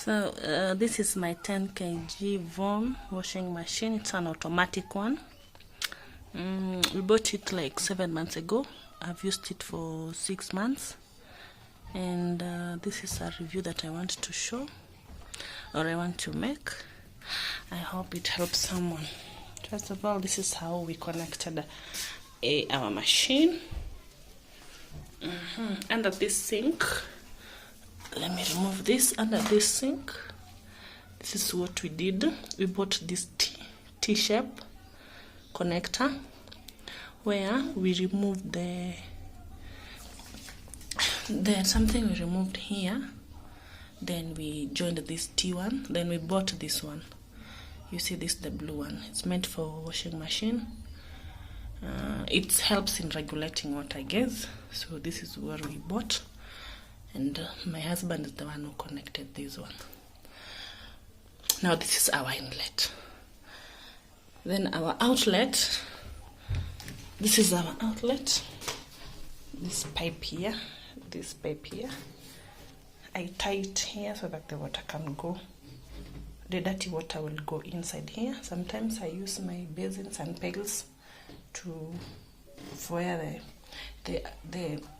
So this is my 10 kg Von washing machine. It's an automatic one. We bought it like 7 months ago. I've used it for 6 months, and this is a review that I want to show, or I want to make. I hope it helps someone. First of all, this is how we connected our machine. Under this sink, let me remove this. Under this sink, this is what we did. We bought this T-shape connector where we removed the something we removed here, then we joined this T1, then we bought this one. You see this, the blue one. It's meant for washing machine. It helps in regulating water, I guess. So this is what we bought, and my husband is the one who connected this one. Now this is our inlet. Then our outlet, this is our outlet. This pipe here, I tie it here so that the water can go. The dirty water will go inside here. Sometimes I use my basins and pails for where the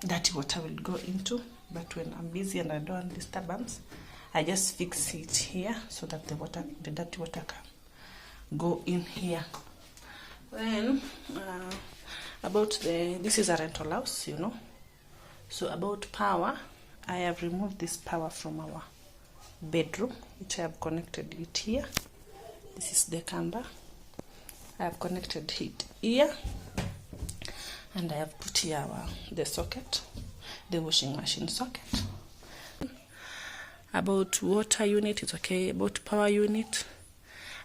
dirty water will go into. But when I'm busy and I don't want disturbance, I just fix it here so that the dirty water can go in here. Then this is a rental house, you know. So about power, I have removed this power from our bedroom, which I have connected it here. This is the camera. I have connected it here, and I have put here the socket, the washing machine socket. About water unit, it's okay. About power unit,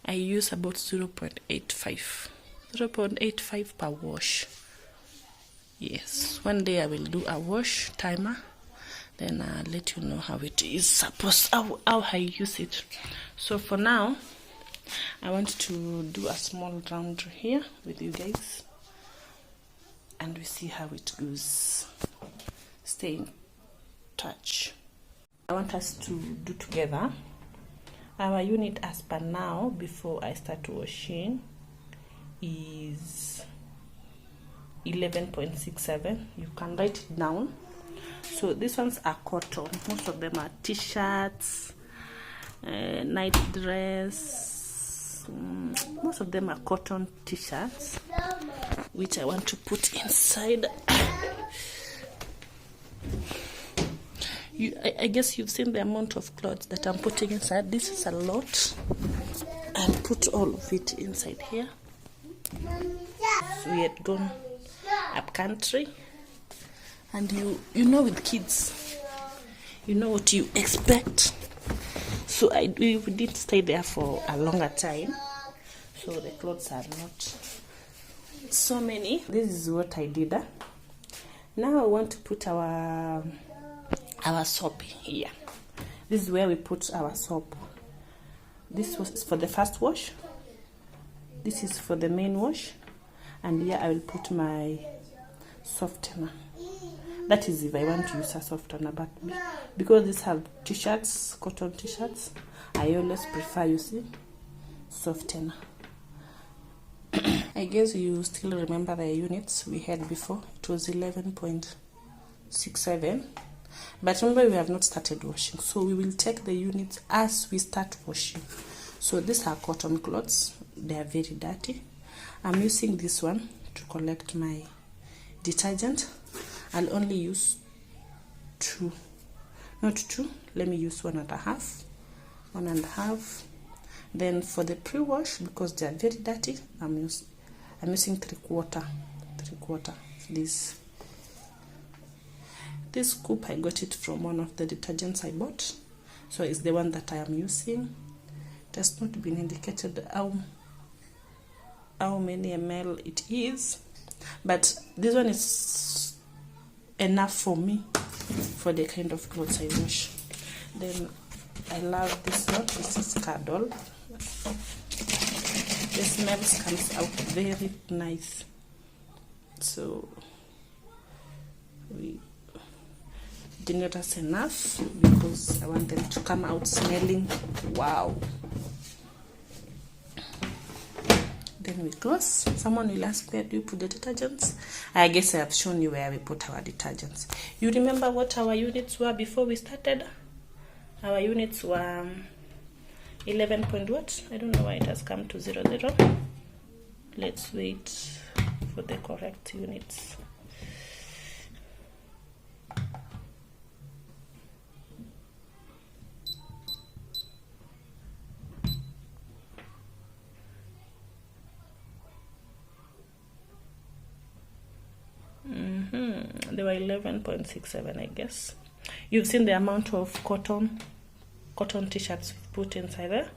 I use about 0.85 per wash. Yes, one day I will do a wash timer, then I'll let you know how it is how I use it. So for now, I want to do a small round here with you guys, and we see how it goes. Stay in touch. I want us to do together. Our unit as per now, before I start washing, is 11.67. You can write it down. So these ones are cotton. Most of them are t-shirts, night dress. Most of them are cotton t-shirts, which I want to put inside. I guess you've seen the amount of clothes that I'm putting inside. This is a lot. I'll put all of it inside here. So we had gone up country, and you know, with kids, you know what you expect. So we did stay there for a longer time, so the clothes are not so many. This is what I did. Now I want to put our soap here. This is where we put our soap. This was for the first wash. This is for the main wash, and here I will put my softener. That is if I want to use a softener, but because these have t-shirts, cotton t-shirts, I always prefer using softener. I guess you still remember the units we had before. It was 11.67, but remember we have not started washing, so we will take the units as we start washing. So these are cotton clothes. They are very dirty. I'm using this one to collect my detergent. I'll only use 2, not 2. Let me use 1.5. Then for the pre-wash, because they are very dirty, I'm using 3/4. This scoop, I got it from one of the detergents I bought, so it's the one that I am using. It has not been indicated how many ml it is, but this one is enough for me for the kind of clothes I wash. Then I love this one. This is Cardol. The smell comes out very nice. So did not as enough because I want them to come out smelling wow. Then we close. Someone will ask, where do you put the detergents? I guess I have shown you where we put our detergents. You remember what our units were before we started? Our units were 11 point what? I don't know why it has come to 00. Let's wait for the correct units. They were 11.67, I guess. You've seen the amount of cotton t-shirts we put inside there,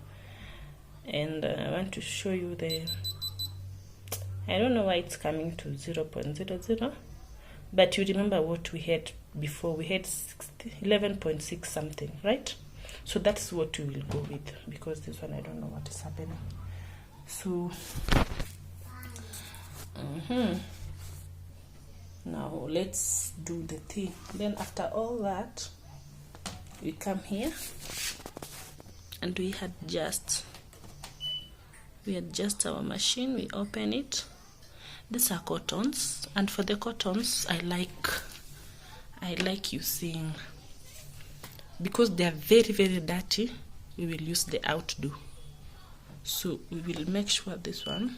and I want to show you the, I don't know why it's coming to 0.00, but you remember what we had before. We had 11.6 something, right? So that's what we will go with, because this one I don't know what is happening. So now let's do the thing. Then after all that, we come here and we adjust our machine. We open it. These are cottons, and for the cottons I like using, because they are very, very dirty, we will use the outdo. So we will make sure this one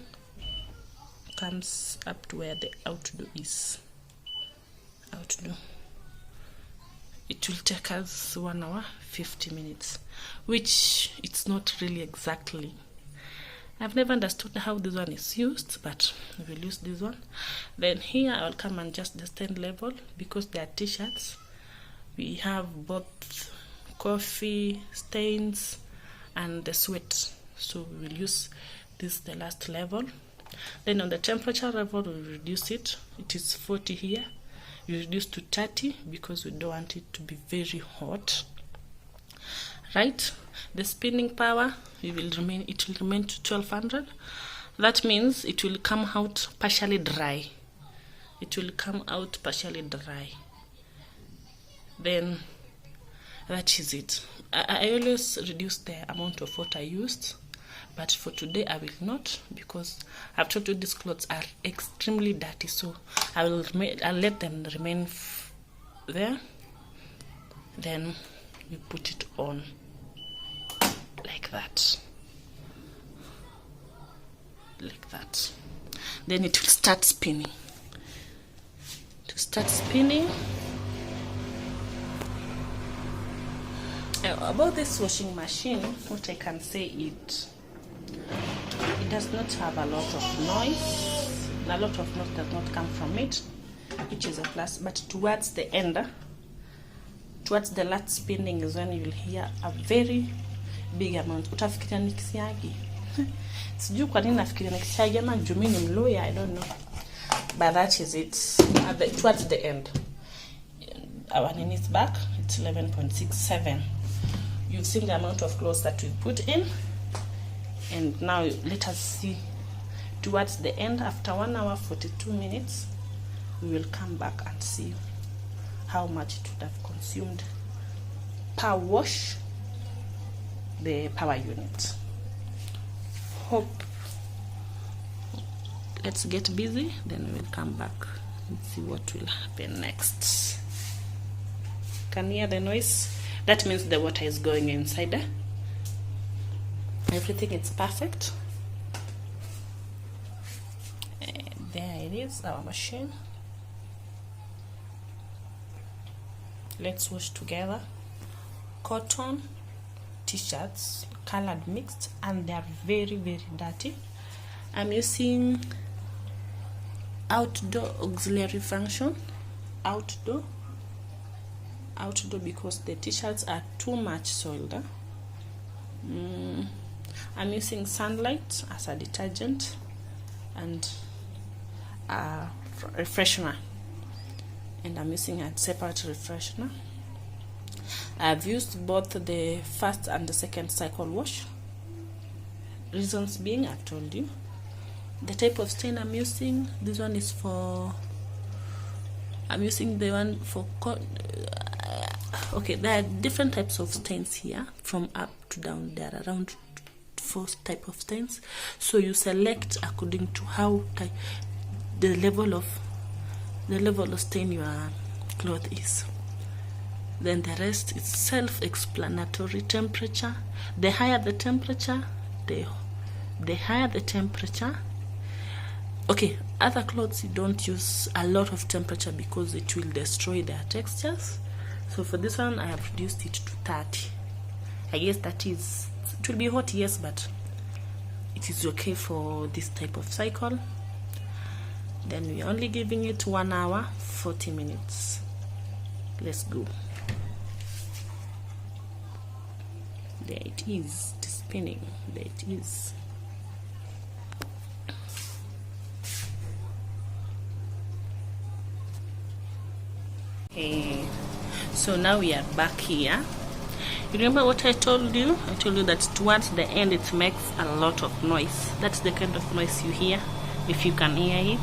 comes up to where the outdo is. Outdo. It will take us 1 hour 50 minutes, which it's not really exactly. I've never understood how this one is used, but we will use this one. Then here I'll come and adjust the stain level, because they are t-shirts. We have both coffee stains and the sweat, so we will use this, the last level. Then on the temperature level, we reduce it. It is 40 here. We reduce to 30 because we don't want it to be very hot, right? The spinning power, it will remain to 1200. That means it will come out partially dry. Then that is it. I always reduce the amount of water used, but for today I will not, because I've told you these clothes are extremely dirty, so I'll let them remain there. Then we put it on like that, then it will start spinning. About this washing machine, what I can say, it does not have a lot of noise. A lot of noise does not come from it, which is a plus. But towards the end, towards the last spinning is when you will hear a very big amount. Utafikiria ni kisiagi. Sijui kwa nini nafikiria ni kisiagi ama juu mimi ni Mluya, I don't know. But that is it. Towards the end, our name is back. It's 11.67. You've seen the amount of clothes that we put in, and now let us see towards the end. After 1 hour 42 minutes, we will come back and see how much it would have consumed per wash, the power unit. Let's get busy, then we will come back and see what will happen next. Can you hear the noise? That means the water is going inside there. Everything is perfect. And there it is, our machine. Let's wash together. Cotton t-shirts, colored mixed, and they are very, very dirty. I'm using outdoor auxiliary function. Outdoor because the t-shirts are too much soiled. I'm using Sunlight as a detergent and a refreshener, and I'm using a separate refreshener. I've used both the first and the second cycle wash. Reasons being, I've told you. The type of stain I'm using, this one is for, I'm using the one for okay, there are different types of stains here, from up to down. There are around 4 type of stains, so you select according to how the level of stain your cloth is. Then the rest is self-explanatory. Temperature, the higher the temperature, the higher the temperature. Okay, other clothes you don't use a lot of temperature because it will destroy their textures. So for this one I have reduced it to 30. I guess that is, it will be hot, yes, but it is okay for this type of cycle. Then we're only giving it 1 hour 40 minutes. Let's go. There it is, the spinning. There it is. Okay, so now we are back here. You remember what I told you? I told you that towards the end it makes a lot of noise. That's the kind of noise you hear. If you can hear it,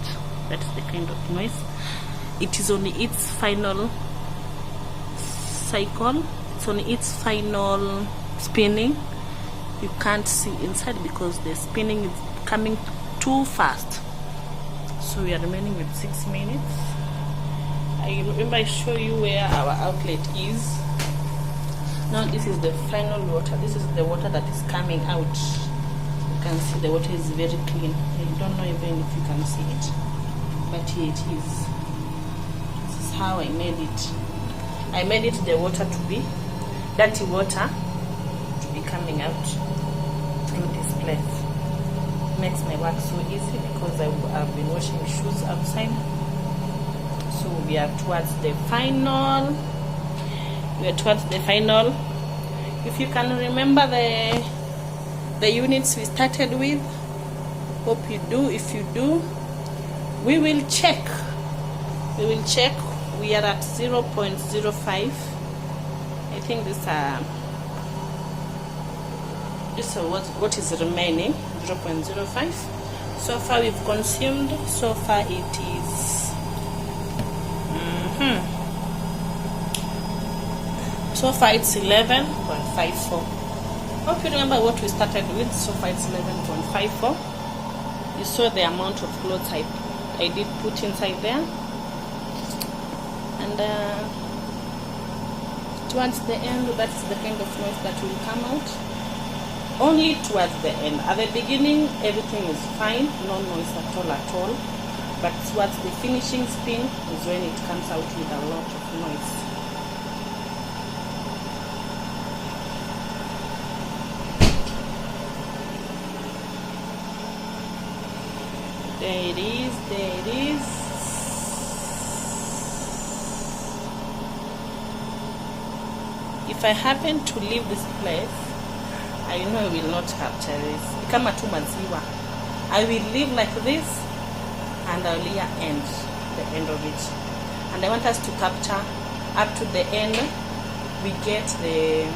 that's the kind of noise. It is on its final cycle. It's on its final spinning. You can't see inside because the spinning is coming too fast. So we are remaining with 6 minutes. I remember I show you where our outlet is. Now this is the final water. This is the water that is coming out. You can see the water is very clean. I don't know even if you can see it, but here it is. This is how I made it. I made it the water to be dirty water to be coming out through this place. It makes my work so easy because I've been washing shoes outside. So we are towards the final. If you can remember the units we started with, hope you do. If you do, we will check. We are at 0.05. I think this is what is remaining, 0.05. So far we've consumed, so far it is so far it's 11.54. Hope you remember what we started with. So far it's 11.54. You saw the amount of clothes I did put inside there, and towards the end, that's the kind of noise that will come out. Only towards the end. At the beginning everything is fine, no noise at all, but towards the finishing spin is when it comes out with a lot of noise. There it is. If I happen to leave this place, I know I will not capture this. Kama tu maziwa. I will leave like this, and I will end the end of it. And I want us to capture up to the end. We get the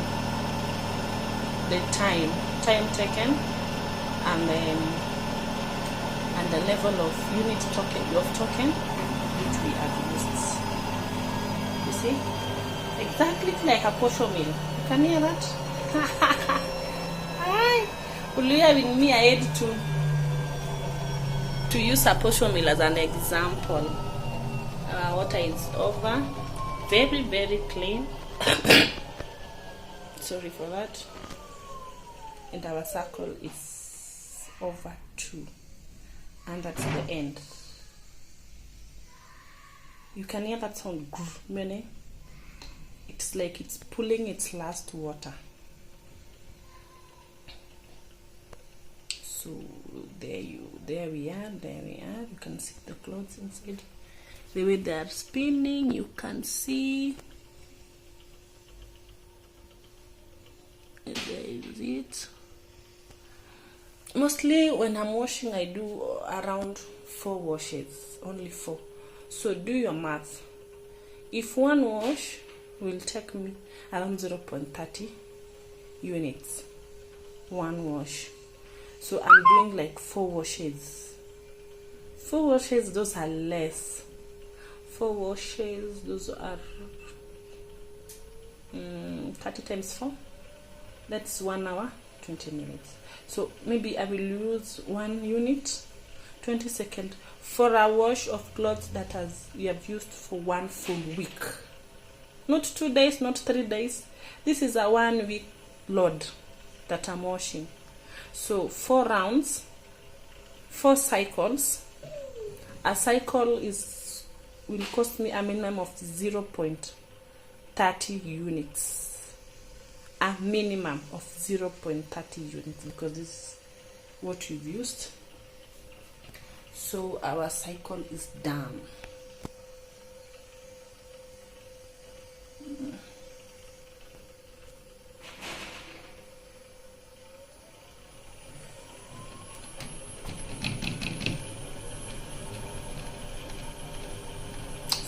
time taken, and the level of unit token which we have used. You see, exactly like a posho mill. You can hear that? With me, I had to use a posho mill as an example. Water is over, very, very clean. Sorry for that. And our circle is over 2. And that's the end. You can hear that sound, meaning it's like it's pulling its last water. So there we are. You can see the clothes inside. The way they are spinning, you can see. And there is it. Mostly when I'm washing, I do around 4 washes, only 4. So do your math. If 1 wash will take me around 0.30 units, 1 wash. So I'm doing like 4 washes. 4 washes, those are less. 4 washes, those are 30 times 4, that's 1 hour 20 minutes. So maybe I will use 1 unit 20 seconds for a wash of clothes that we have used for 1 full week, not 2 days, not 3 days. This is a 1 week load that I'm washing. So 4 rounds, 4 cycles. A cycle will cost me a minimum of 0.30 units, a minimum of 0.30 units, because this is what you've used. So our cycle is done.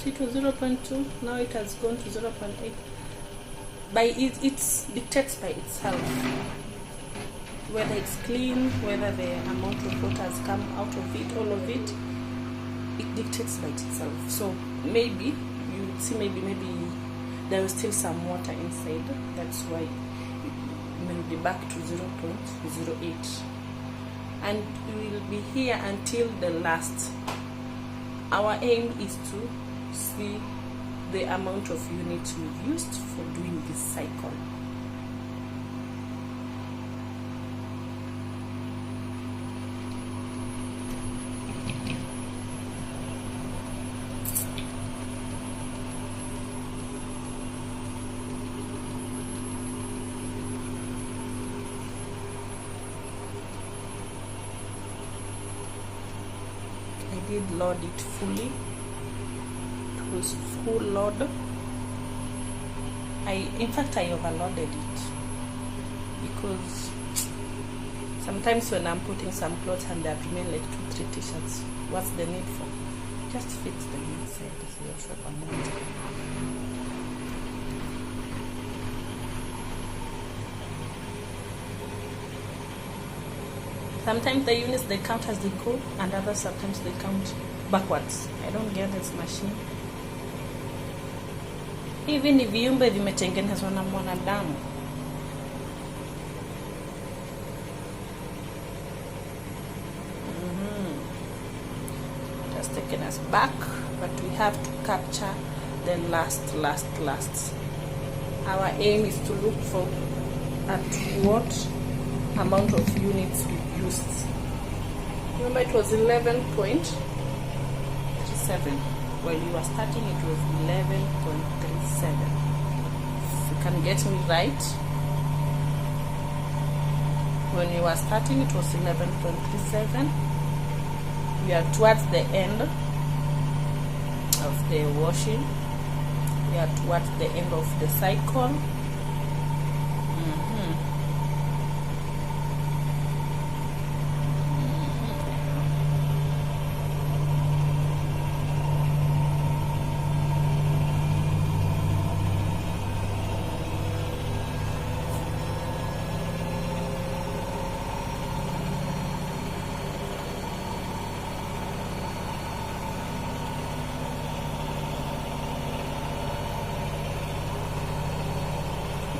So it was 0.2, now it has gone to 0.8. By it dictates by itself whether it's clean, whether the amount of water has come out of it, all of it dictates by itself. So maybe you would see maybe there is still some water inside, that's why it will be back to 0.08, and we will be here until the last. Our aim is to see the amount of units we've used for doing this cycle. I did load it fully. Was full load. In fact I overloaded it, because sometimes when I'm putting some clothes and they remain like 2-3 t-shirts, what's the need for? Just fix them inside this little shop amount. Sometimes the units they count as they go, and others sometimes they count backwards. I don't get this machine. Hivi ni viumbe vimetengenezwa na mwanadamu. Just taking us back, but we have to capture the last. Our aim is to look for at what amount of units we used. Remember it was 11.37. While you were starting it was 11.37. If you can get me right, when you were starting it was 11.37. We are towards the end of the washing. We are towards the end of the cycle.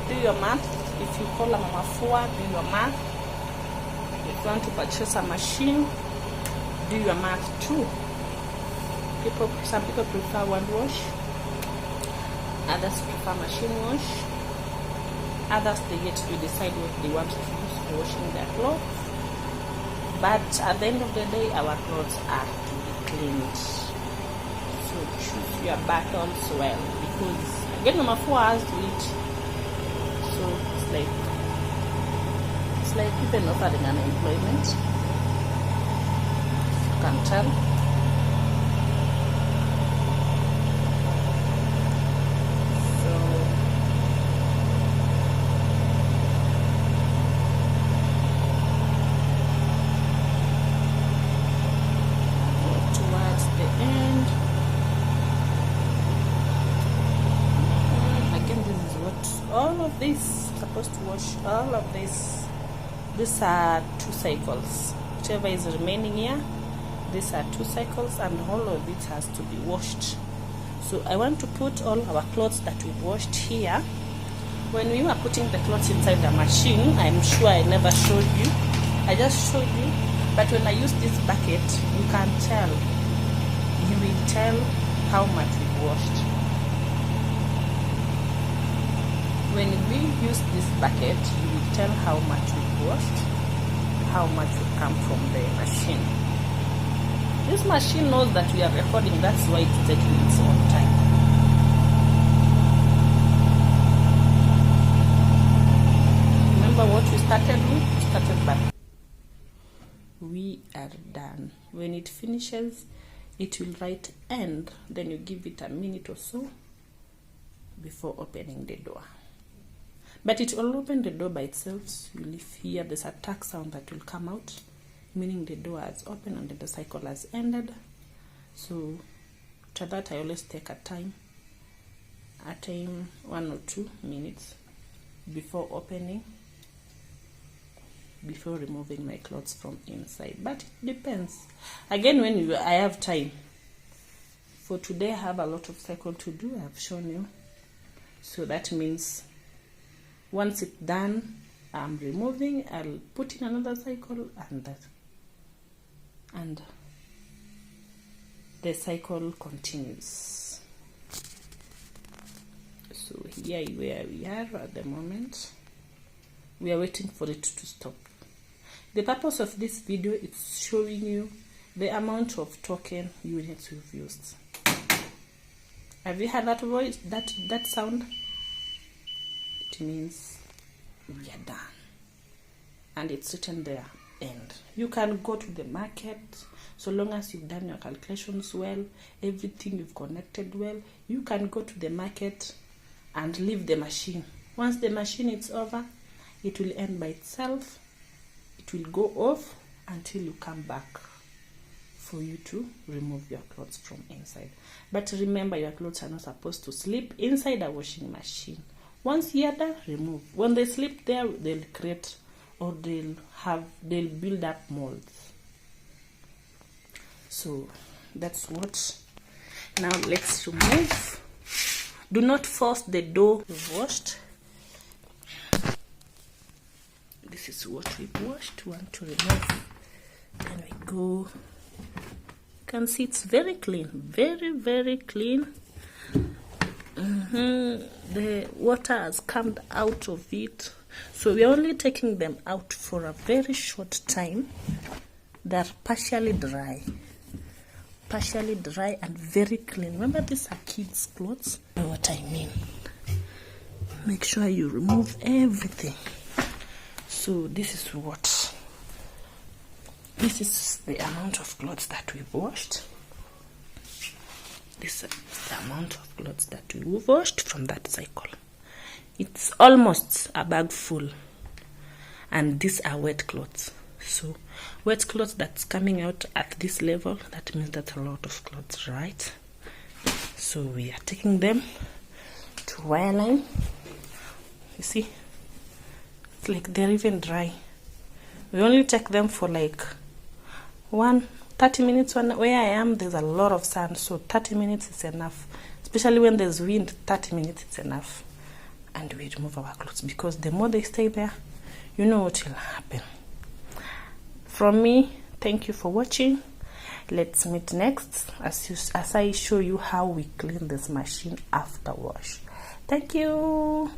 Do your math. If you call a Mama Fua, do your math. If you want to purchase a machine, do your math too. Some people prefer one wash, others prefer machine wash, others they yet to decide what they want to use for washing their clothes. But at the end of the day, our clothes are to be cleaned. So choose your battles well, because again, Mama Fua has to eat. So it's like even offering unemployment. You can tell. So towards the end. Again, this is what all of this supposed to wash. All of this. These are 2 cycles. Whichever is remaining here, these are 2 cycles, and all of it has to be washed. So I want to put all our clothes that we've washed here When we were putting the clothes inside the machine, I'm sure I never showed you. I just showed you. But when I use this bucket, you can tell. You will tell how much we washed. When we use this bucket, you will tell how much we washed, how much will come from the machine. This machine knows that we are recording, that's why it's taking its own time. Remember what we started with? We started back. We are done. When it finishes, it will write end. Then you give it a minute or so before opening the door. But it will open the door by itself. You will hear there's a tack sound that will come out, meaning the door has opened and the cycle has ended. So after that, I always take a time 1 or 2 minutes before opening, before removing my clothes from inside. But it depends. Again, when I have time. For today, I have a lot of cycle to do. I've shown you. So that means once it's done, I'm removing, I'll put in another cycle, and the cycle continues. So here where we are at the moment, we are waiting for it to stop. The purpose of this video is showing you the amount of token units we've used. Have you heard that voice, that sound? It means we are done, and it's written there, end. You can go to the market, so long as you've done your calculations well, everything you've connected well, you can go to the market and leave the machine. Once the machine is over, it will end by itself. It will go off until you come back for you to remove your clothes from inside. But remember, your clothes are not supposed to sleep inside a washing machine. Once you're done, remove. When they sleep there, they'll create, or they'll build up molds. So that's what. Now let's remove. Do not force the dough we've washed. This is what we've washed. We want to remove. Then we go. You can see it's very clean, very, very clean. The water has come out of it, so we're only taking them out for a very short time. They're partially dry and very clean. Remember, these are kids' clothes. You know what I mean? Make sure you remove everything. So this is the amount of clothes that we've washed. This is the amount of clothes that we washed from that cycle. It's almost a bag full. And these are wet clothes. So wet clothes that's coming out at this level, that means that's a lot of clothes, right? So we are taking them to wire line. You see? It's like they're even dry. We only take them for like 30 minutes. Where I am, there's a lot of sun, so 30 minutes is enough. Especially when there's wind, 30 minutes is enough. And we remove our clothes, because the more they stay there, you know what will happen. From me, thank you for watching. Let's meet next as I show you how we clean this machine after wash. Thank you.